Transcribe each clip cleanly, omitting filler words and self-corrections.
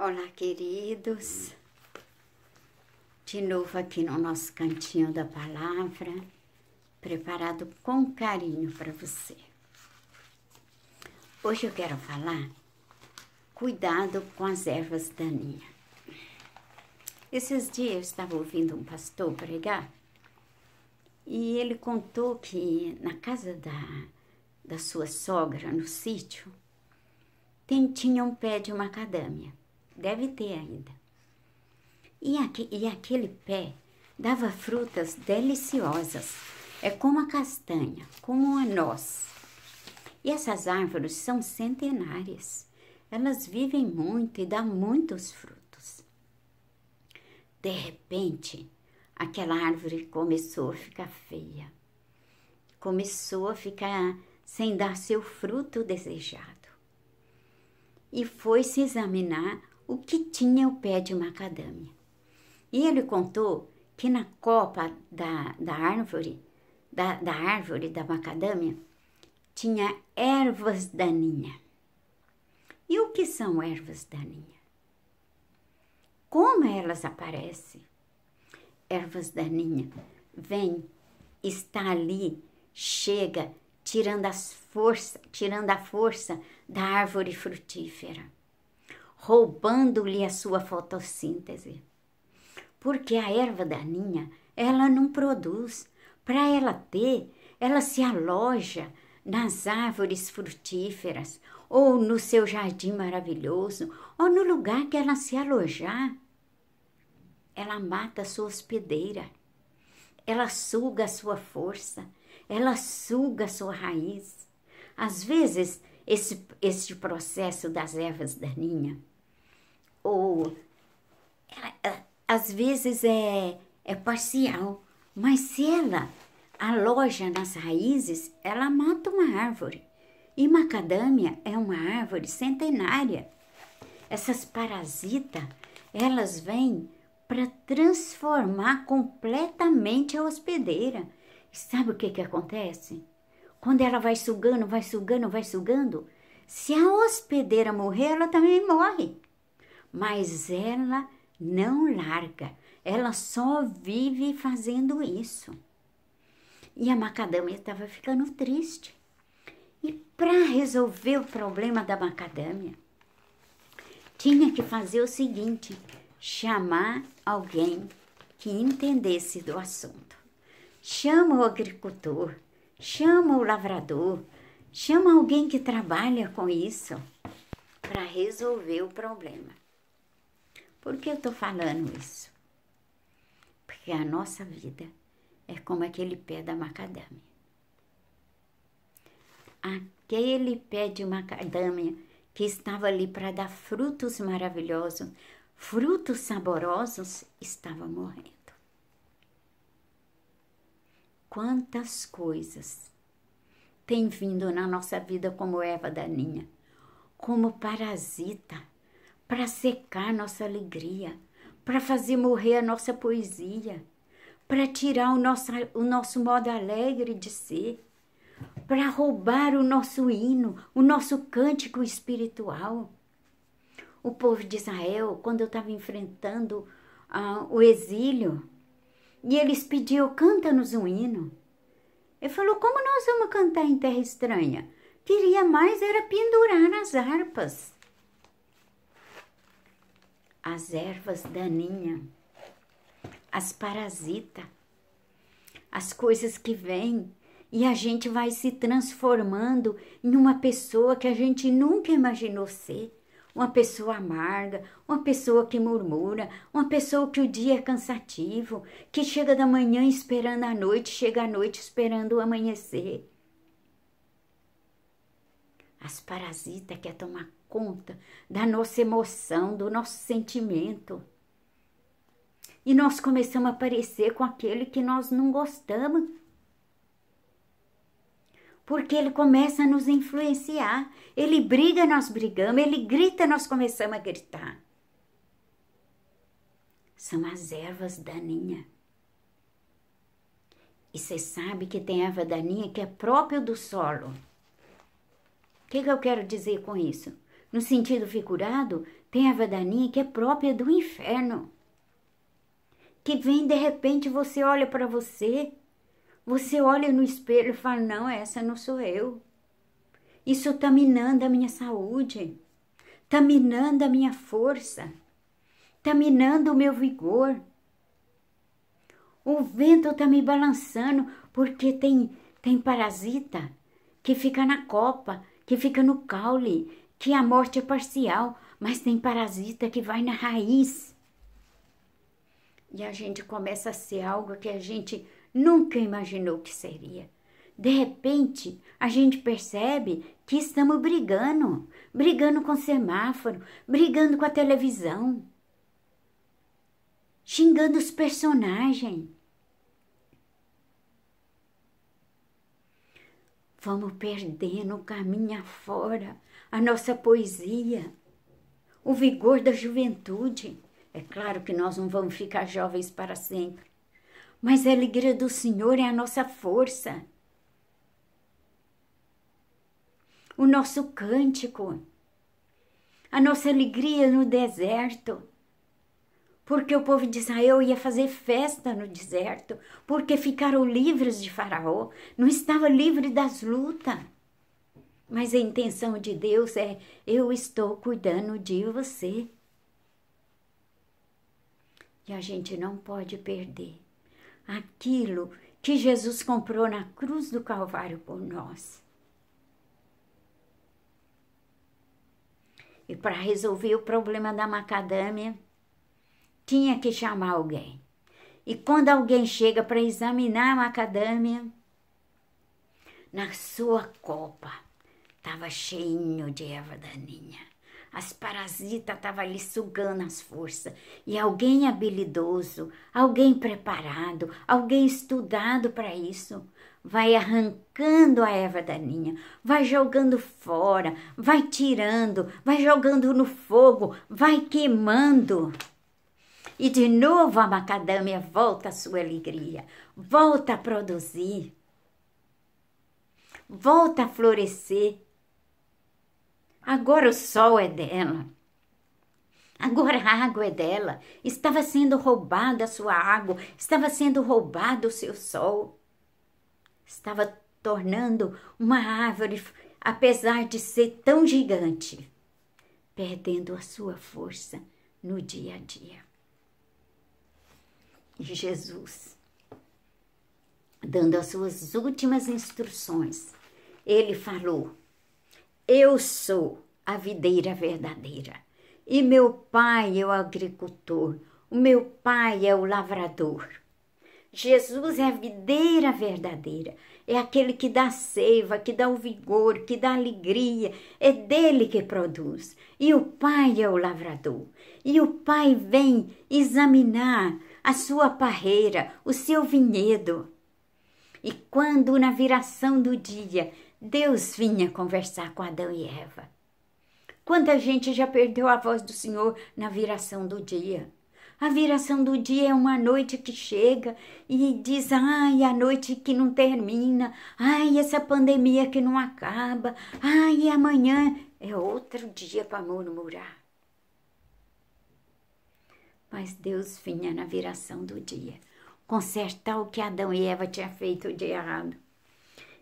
Olá, queridos. De novo aqui no nosso cantinho da palavra, preparado com carinho para você. Hoje eu quero falar cuidado com as ervas daninhas. Esses dias eu estava ouvindo um pastor pregar e ele contou que na casa da sua sogra, no sítio, tinha um pé de macadâmia. Deve ter ainda. E aquele pé dava frutas deliciosas. É como a castanha, como uma noz. E essas árvores são centenárias. Elas vivem muito e dão muitos frutos. De repente, aquela árvore começou a ficar feia. Começou a ficar sem dar seu fruto desejado. E foi se examinar o que tinha o pé de macadâmia. E ele contou que na copa da árvore da macadâmia tinha ervas daninhas. E o que são ervas daninhas? Como elas aparecem? Ervas daninhas está ali, chega, tirando a força da árvore frutífera, roubando-lhe a sua fotossíntese. Porque a erva daninha, ela não produz. Para ela ter, ela se aloja nas árvores frutíferas, ou no seu jardim maravilhoso, ou no lugar que ela se alojar. Ela mata a sua hospedeira, ela suga a sua força, ela suga a sua raiz. Às vezes, esse processo das ervas daninhas, às vezes é parcial, mas se ela aloja nas raízes, ela mata uma árvore. E macadâmia é uma árvore centenária. Essas parasitas, elas vêm para transformar completamente a hospedeira. E sabe o que acontece? Quando ela vai sugando, se a hospedeira morrer, ela também morre. Mas ela não larga, ela só vive fazendo isso. E a macadâmia estava ficando triste. E para resolver o problema da macadâmia, tinha que fazer o seguinte: chamar alguém que entendesse do assunto. Chama o agricultor, chama o lavrador, chama alguém que trabalha com isso para resolver o problema. Por que eu estou falando isso? Porque a nossa vida é como aquele pé da macadâmia. Aquele pé de macadâmia que estava ali para dar frutos maravilhosos, frutos saborosos, estava morrendo. Quantas coisas têm vindo na nossa vida como erva daninha, como parasita, para secar nossa alegria, para fazer morrer a nossa poesia, para tirar o nosso modo alegre de ser, para roubar o nosso hino, o nosso cântico espiritual. O povo de Israel, quando eu estava enfrentando o exílio, e eles pediam, canta-nos um hino. Ele falou, como nós vamos cantar em terra estranha? Queria mais era pendurar nas harpas. As ervas daninhas, as parasitas, as coisas que vêm e a gente vai se transformando em uma pessoa que a gente nunca imaginou ser. Uma pessoa amarga, uma pessoa que murmura, uma pessoa que o dia é cansativo, que chega da manhã esperando a noite, chega à noite esperando o amanhecer. As parasitas querem tomar conta da nossa emoção, do nosso sentimento. E nós começamos a parecer com aquele que nós não gostamos. Porque ele começa a nos influenciar. Ele briga, nós brigamos. Ele grita, nós começamos a gritar. São as ervas daninhas. E você sabe que tem erva daninha que é própria do solo. O que eu quero dizer com isso? no sentido figurado, tem a erva daninha que é própria do inferno. Que vem de repente, você olha para você olha no espelho e fala, não, essa não sou eu. Isso está minando a minha saúde, está minando a minha força, está minando o meu vigor. O vento está me balançando porque tem parasita que fica na copa, que fica no caule, que a morte é parcial, mas tem parasita que vai na raiz. E a gente começa a ser algo que a gente nunca imaginou que seria. De repente, a gente percebe que estamos brigando com o semáforo, brigando com a televisão, xingando os personagens. Vamos perdendo o caminho afora, a nossa poesia, o vigor da juventude. É claro que nós não vamos ficar jovens para sempre, mas a alegria do Senhor é a nossa força. O nosso cântico, a nossa alegria no deserto. Porque o povo de Israel ia fazer festa no deserto, porque ficaram livres de Faraó, não estava livre das lutas. Mas a intenção de Deus é, eu estou cuidando de você. E a gente não pode perder aquilo que Jesus comprou na cruz do Calvário por nós. E para resolver o problema da macadâmia, tinha que chamar alguém. E quando alguém chega para examinar a macadâmia, na sua copa estava cheinho de erva daninha. As parasitas estavam ali sugando as forças. E alguém habilidoso, alguém preparado, alguém estudado para isso, vai arrancando a erva daninha, vai jogando fora, vai tirando, vai jogando no fogo, vai queimando. E de novo a macadâmia volta à sua alegria, volta a produzir, volta a florescer. Agora o sol é dela, agora a água é dela. Estava sendo roubada a sua água, estava sendo roubado o seu sol. Estava tornando uma árvore, apesar de ser tão gigante, perdendo a sua força no dia a dia. E Jesus, dando as suas últimas instruções, ele falou, eu sou a videira verdadeira e meu pai é o agricultor, o meu pai é o lavrador. Jesus é a videira verdadeira, é aquele que dá seiva, que dá o vigor, que dá alegria, é dele que produz. E o pai é o lavrador, e o pai vem examinar a sua parreira, o seu vinhedo. E quando na viração do dia, Deus vinha conversar com Adão e Eva. Quanta gente já perdeu a voz do Senhor na viração do dia. A viração do dia é uma noite que chega e diz, ai, a noite que não termina, ai, essa pandemia que não acaba, ai, amanhã é outro dia para murmurar. Mas Deus vinha na viração do dia, consertar o que Adão e Eva tinham feito de errado.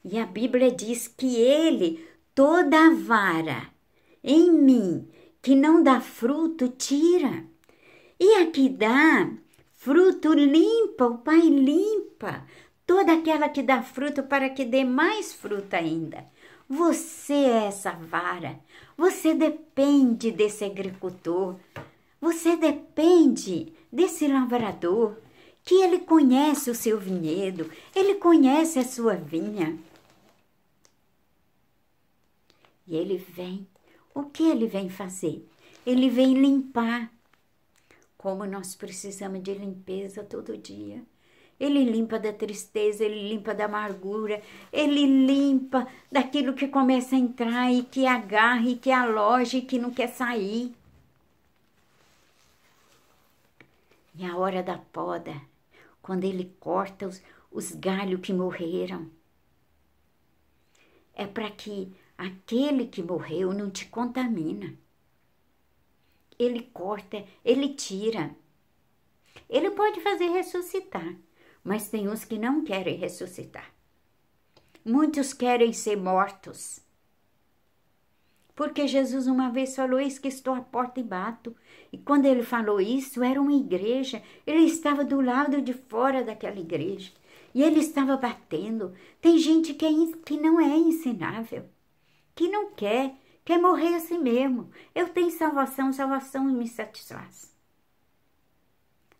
E a Bíblia diz que ele, toda a vara em mim que não dá fruto, tira. E a que dá fruto, limpa, o Pai limpa. Toda aquela que dá fruto para que dê mais fruto ainda. Você é essa vara, você depende desse agricultor. Você depende desse lavrador, que ele conhece o seu vinhedo, ele conhece a sua vinha. E ele vem, o que ele vem fazer? Ele vem limpar, como nós precisamos de limpeza todo dia. Ele limpa da tristeza, ele limpa da amargura, ele limpa daquilo que começa a entrar e que agarra e que aloja e que não quer sair. E a hora da poda, quando ele corta os galhos que morreram, é para que Aquele que morreu não te contamina. Ele corta, ele tira. Ele pode fazer ressuscitar, mas tem uns que não querem ressuscitar. Muitos querem ser mortos. Porque Jesus uma vez falou isso, que estou à porta e bato. E quando ele falou isso, era uma igreja. Ele estava do lado de fora daquela igreja. E ele estava batendo. Tem gente que não é ensinável. Que não quer morrer assim mesmo. Eu tenho salvação, salvação me satisfaz.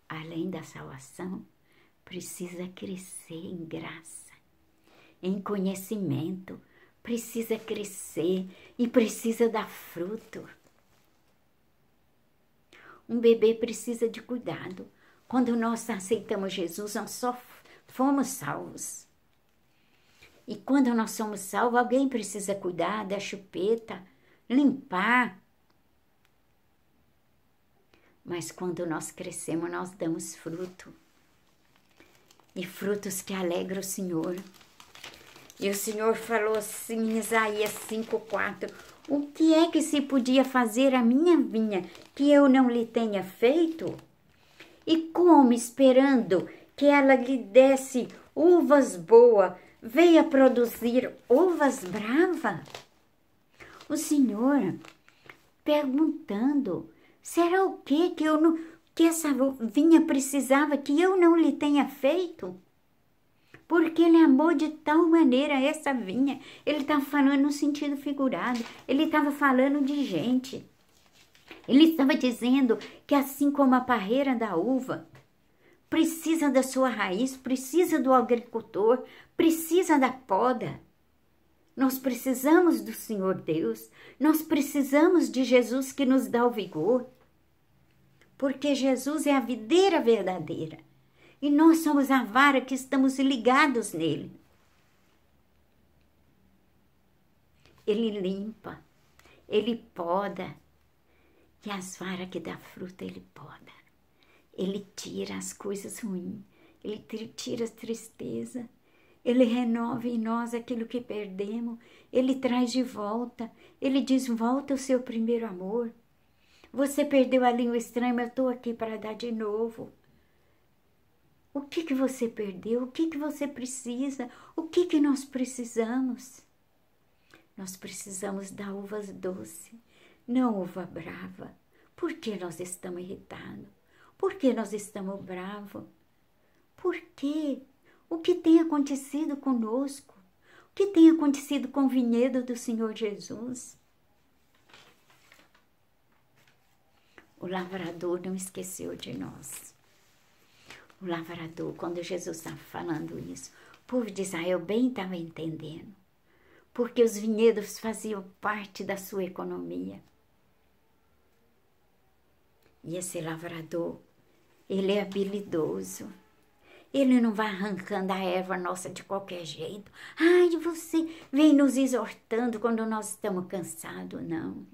Além da salvação, precisa crescer em graça, em conhecimento, precisa crescer e precisa dar fruto. Um bebê precisa de cuidado. Quando nós aceitamos Jesus, nós só fomos salvos. E quando nós somos salvos, alguém precisa cuidar da chupeta, limpar. Mas quando nós crescemos, nós damos fruto. E frutos que alegram o Senhor. E o Senhor falou assim em Isaías 5:4, o que é que se podia fazer a minha vinha que eu não lhe tenha feito? E como, esperando que ela lhe desse uvas boas, veio produzir uvas bravas? O Senhor perguntando, será o quê que essa vinha precisava que eu não lhe tenha feito? Porque ele amou de tal maneira essa vinha. Ele estava falando no sentido figurado. Ele estava falando de gente. Ele estava dizendo que assim como a parreira da uva precisa da sua raiz, precisa do agricultor, precisa da poda. Nós precisamos do Senhor Deus. Nós precisamos de Jesus que nos dá o vigor. Porque Jesus é a videira verdadeira. E nós somos a vara que estamos ligados nele. Ele limpa, ele poda. E as varas que dá fruta, ele poda. Ele tira as coisas ruins. Ele tira a tristeza. Ele renova em nós aquilo que perdemos. Ele traz de volta. Ele diz, volta ao seu primeiro amor. Você perdeu a língua estranha, mas eu estou aqui para dar de novo. O que você perdeu? O que você precisa? O que nós precisamos? Nós precisamos da uvas doce, não uva brava. Por que nós estamos irritados? Por que nós estamos bravos? Por quê? O que tem acontecido conosco? O que tem acontecido com o vinhedo do Senhor Jesus? O lavrador não esqueceu de nós. O lavrador, quando Jesus estava falando isso, o povo de Israel bem estava entendendo. Porque os vinhedos faziam parte da sua economia. E esse lavrador, ele é habilidoso. Ele não vai arrancando a erva nossa de qualquer jeito. Ai, você vem nos exortando quando nós estamos cansados. Não.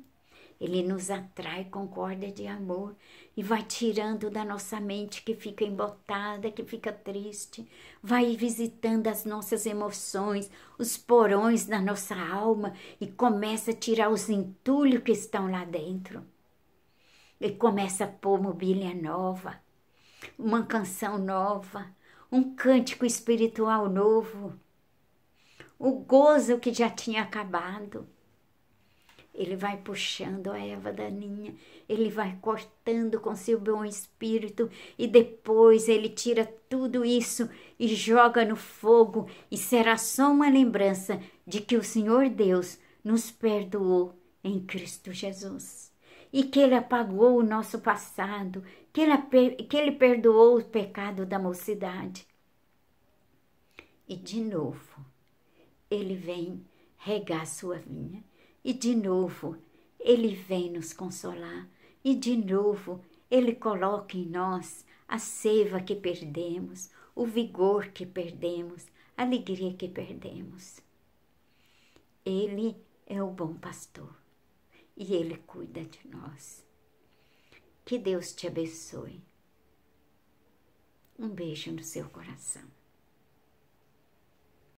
Ele nos atrai com corda de amor e vai tirando da nossa mente que fica embotada, que fica triste. Vai visitando as nossas emoções, os porões da nossa alma e começa a tirar os entulhos que estão lá dentro. E começa a pôr mobília nova, uma canção nova, um cântico espiritual novo, o gozo que já tinha acabado. Ele vai puxando a erva daninha, ele vai cortando com seu bom espírito e depois ele tira tudo isso e joga no fogo e será só uma lembrança de que o Senhor Deus nos perdoou em Cristo Jesus e que ele apagou o nosso passado, que ele perdoou o pecado da mocidade. E de novo, ele vem regar sua vinha. E de novo, ele vem nos consolar. E de novo, ele coloca em nós a seiva que perdemos, o vigor que perdemos, a alegria que perdemos. Ele é o bom pastor e ele cuida de nós. Que Deus te abençoe. Um beijo no seu coração.